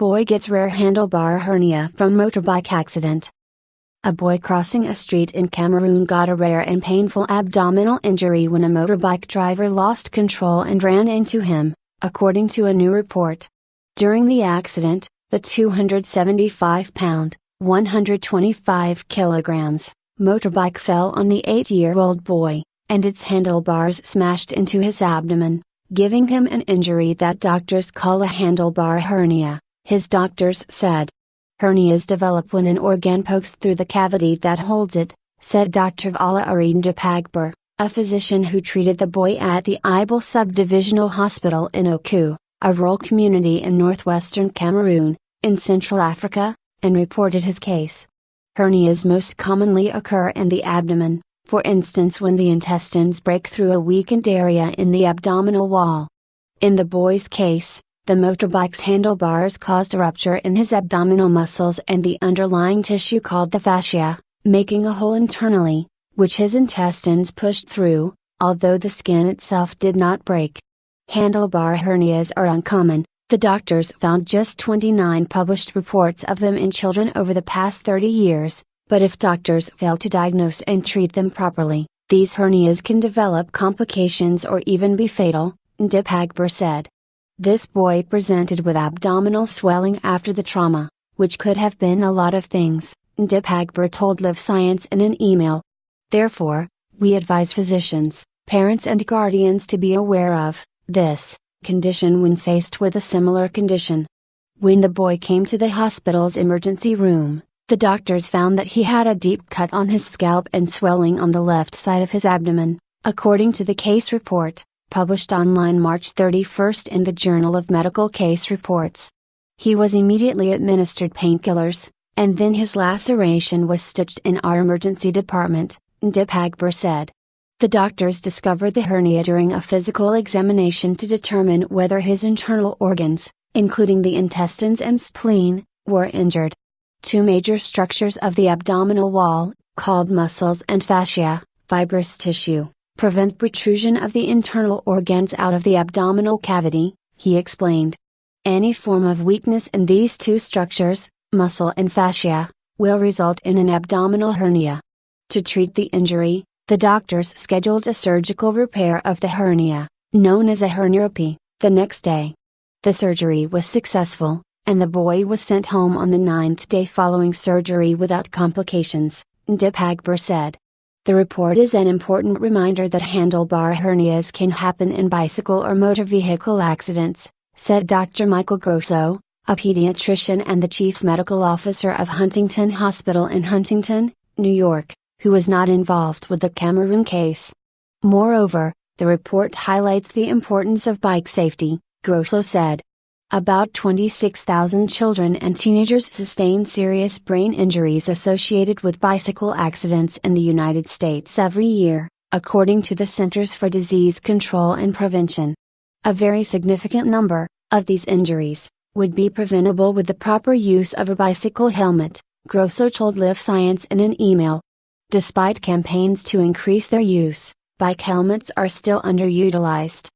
Boy gets rare handlebar hernia from motorbike accident. A boy crossing a street in Cameroon got a rare and painful abdominal injury when a motorbike driver lost control and ran into him, according to a new report. During the accident, the 275-pound, 125 kilograms, motorbike fell on the 8-year-old boy, and its handlebars smashed into his abdomen, giving him an injury that doctors call a handlebar hernia, his doctors said. Hernias develop when an organ pokes through the cavity that holds it, said Dr. Vala Arindapagbar, a physician who treated the boy at the Ibel Subdivisional Hospital in Oku, a rural community in northwestern Cameroon, in Central Africa, and reported his case. Hernias most commonly occur in the abdomen, for instance when the intestines break through a weakened area in the abdominal wall. In the boy's case, the motorbike's handlebars caused a rupture in his abdominal muscles and the underlying tissue called the fascia, making a hole internally, which his intestines pushed through, although the skin itself did not break. Handlebar hernias are uncommon. The doctors found just 29 published reports of them in children over the past 30 years, but if doctors fail to diagnose and treat them properly, these hernias can develop complications or even be fatal, Ndipagbar said. This boy presented with abdominal swelling after the trauma, which could have been a lot of things, Ndipagbar told Live Science in an email. Therefore, we advise physicians, parents and guardians to be aware of this condition when faced with a similar condition. When the boy came to the hospital's emergency room, the doctors found that he had a deep cut on his scalp and swelling on the left side of his abdomen, according to the case report, published online March 31 in the Journal of Medical Case Reports. He was immediately administered painkillers, and then his laceration was stitched in our emergency department, Ndipagbar said. The doctors discovered the hernia during a physical examination to determine whether his internal organs, including the intestines and spleen, were injured. Two major structures of the abdominal wall, called muscles and fascia, fibrous tissue, prevent protrusion of the internal organs out of the abdominal cavity, he explained. Any form of weakness in these two structures, muscle and fascia, will result in an abdominal hernia. To treat the injury, the doctors scheduled a surgical repair of the hernia, known as a hernioplasty, the next day. The surgery was successful, and the boy was sent home on the 9th day following surgery without complications, Ndipagbar said. The report is an important reminder that handlebar hernias can happen in bicycle or motor vehicle accidents, said Dr. Michael Grosso, a pediatrician and the chief medical officer of Huntington Hospital in Huntington, New York, who was not involved with the Cameroon case. Moreover, the report highlights the importance of bike safety, Grosso said. About 26,000 children and teenagers sustain serious brain injuries associated with bicycle accidents in the United States every year, according to the Centers for Disease Control and Prevention. A very significant number of these injuries would be preventable with the proper use of a bicycle helmet, Grosso told Live Science in an email. Despite campaigns to increase their use, bike helmets are still underutilized.